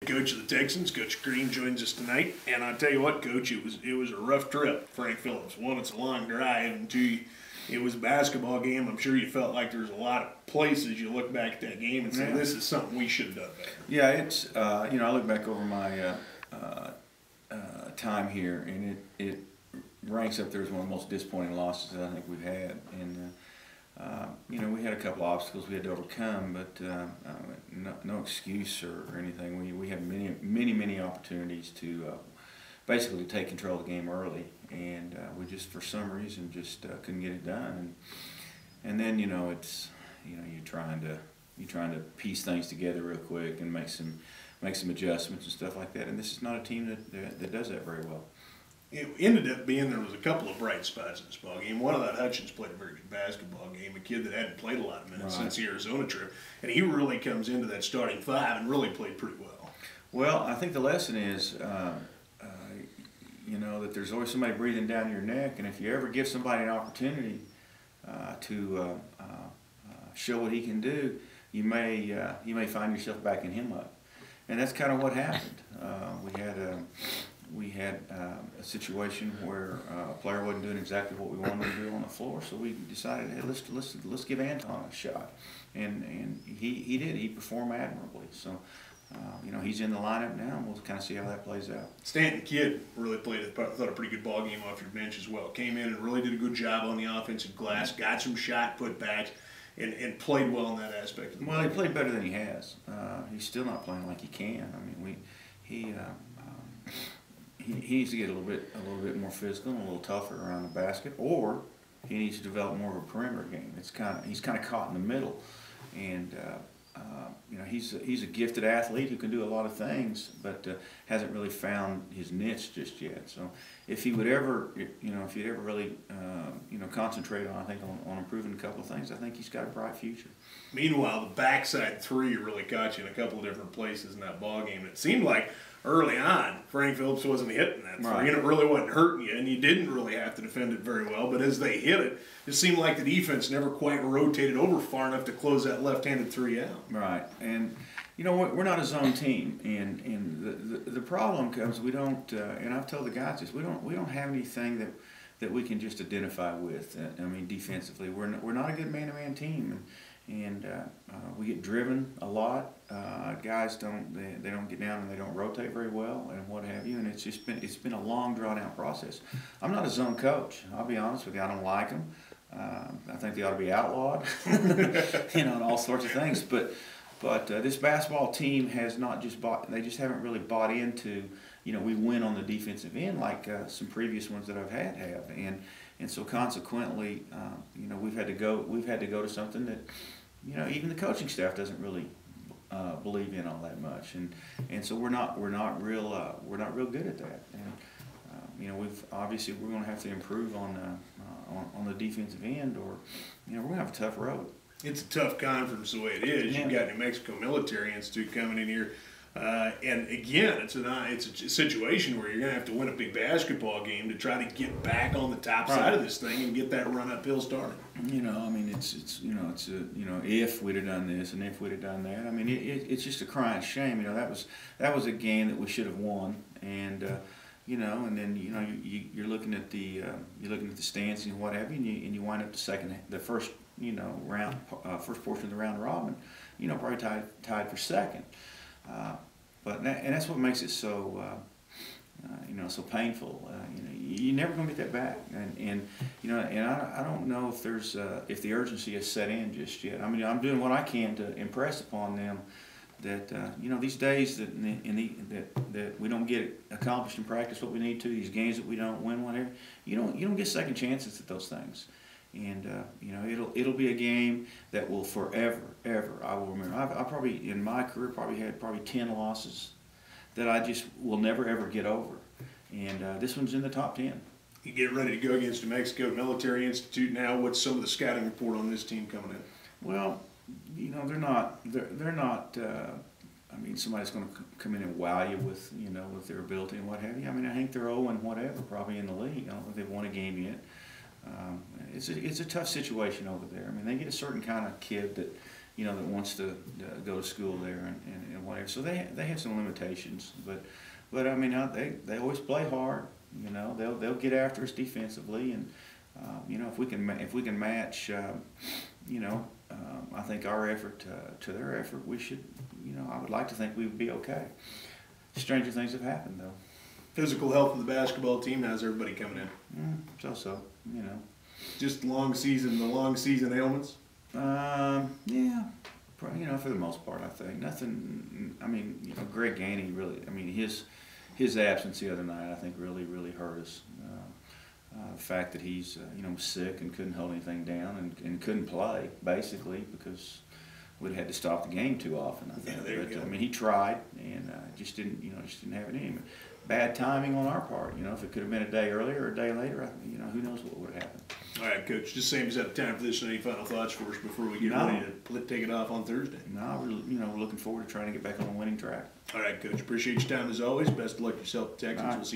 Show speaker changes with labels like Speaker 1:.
Speaker 1: Coach of the Texans, Coach Green, joins us tonight. And I tell you what, Coach, it was a rough trip. Frank Phillips. One, it's a long drive, and two, it was a basketball game. I'm sure you felt like there was a lot of places you look back at that game and say, this is something we should have done better.
Speaker 2: Yeah, it's I look back over my time here, and it ranks up there as one of the most disappointing losses that I think we've had. And we had a couple of obstacles we had to overcome, but no excuse or anything. We had many opportunities to basically take control of the game early, and we just for some reason just couldn't get it done. And then it's you're trying to piece things together real quick and make some adjustments and stuff like that. And this is not a team that does that very well.
Speaker 1: It ended up being there was a couple of bright spots in this ball game. One of that Hutchins played a very good basketball game, a kid that hadn't played a lot of minutes since the Arizona trip, and he really comes into that starting five and really played pretty well.
Speaker 2: Well, I think the lesson is, that there's always somebody breathing down your neck, and if you ever give somebody an opportunity to show what he can do, you may find yourself backing him up, and that's kind of what happened. We had a situation where a player wasn't doing exactly what we wanted him to do on the floor, so we decided, hey, let's give Anton a shot, and he did. He performed admirably. So he's in the lineup now, and we'll kind of see how that plays out.
Speaker 1: Stanton Kidd really played, thought, a pretty good ball game off your bench as well. Came in and really did a good job on the offensive glass, got some shot putbacks, and played well in that aspect of the
Speaker 2: Well, he played better than he has. He's still not playing like he can. I mean, he needs to get a little bit more physical and a little tougher around the basket, or he needs to develop more of a perimeter game. He's kind of caught in the middle, and he's a gifted athlete who can do a lot of things, but hasn't really found his niche just yet. So if he would ever, if he'd ever really, concentrate on improving a couple of things, I think he's got a bright future.
Speaker 1: Meanwhile, the backside three really caught you in a couple of different places in that ball game. It seemed like early on, Frank Phillips wasn't hitting that three, and it really wasn't hurting you, and you didn't really have to defend it very well. But as they hit it, it seemed like the defense never quite rotated over far enough to close that left-handed three out.
Speaker 2: Right, and we're not a zone team, and the problem comes we don't. And I've told the guys this: we don't have anything that we can just identify with. I mean, defensively, we're not a good man-to-man team. And we get driven a lot. Guys don't get down and they don't rotate very well and what have you. And it's been a long drawn out process. I'm not a zone coach. I'll be honest with you. I don't like them. I think they ought to be outlawed. And all sorts of things. But this basketball team has not just bought. They just haven't really bought into. We win on the defensive end like some previous ones that I've had have. And so consequently, we've had to go to something that, even the coaching staff doesn't really believe in all that much, and so we're not real good at that. And we're going to have to improve on the defensive end, or we're going to have a tough road.
Speaker 1: It's a tough conference the way it is.
Speaker 2: Yeah.
Speaker 1: You've got New Mexico Military Institute coming in here. And again, it's a situation where you're going to have to win a big basketball game to try to get back on the top side of this thing and get that run uphill started. If we'd have done this and if we'd have done that, it's just a crying shame. That was a game that we should have won, and and then you're looking at the standings and what have you, and you wind up the first first portion of the round robin, probably tied for second. But that's what makes it so so painful. You're never going to get that back, and I don't know if the urgency has set in just yet. I'm doing what I can to impress upon them that these days that we don't get accomplished in practice what we need to, these games that we don't win, whatever. You don't get second chances at those things. And it'll be a game that will forever, I will remember. I probably in my career had 10 losses that I just will never ever get over, and this one's in the top 10. You get ready to go against New Mexico Military Institute now. What's some of the scouting report on this team coming in?
Speaker 2: Well, they're not. Somebody's going to come in and wow you with with their ability and what have you. I think they're 0 and whatever probably in the league. I don't think they've won a game yet. It's a tough situation over there. They get a certain kind of kid that you know, that wants to go to school there and whatever. So they have some limitations, but I mean, they always play hard. You know, they'll get after us defensively, and you know, if we can match, you know, I think our effort to their effort, we should. You know, I would like to think we would be okay. Stranger things have happened, though.
Speaker 3: Physical health of the basketball team. How's everybody coming in?
Speaker 2: So, you know.
Speaker 3: Just the long season ailments?
Speaker 2: Yeah, you know, for the most part, I think. Nothing, I mean, you know, Greg Ganey really, I mean, his absence the other night, I think, really hurt us. The fact that he's, you know, sick and couldn't hold anything down and couldn't play, basically, because we'd had to stop the game too often, I think.
Speaker 3: Yeah, there you go.
Speaker 2: I mean, he tried and just didn't have it in him. Bad timing on our part. You know, if it could have been a day earlier or a day later, you know, who knows what would have happened.
Speaker 3: All right, Coach, just same as out of time for this. Any final thoughts for us before we get ready to take it off on Thursday?
Speaker 2: No, we're looking forward to trying to get back on the winning track.
Speaker 3: All right, Coach, appreciate your time as always. Best of luck yourself, Texans. We'll see you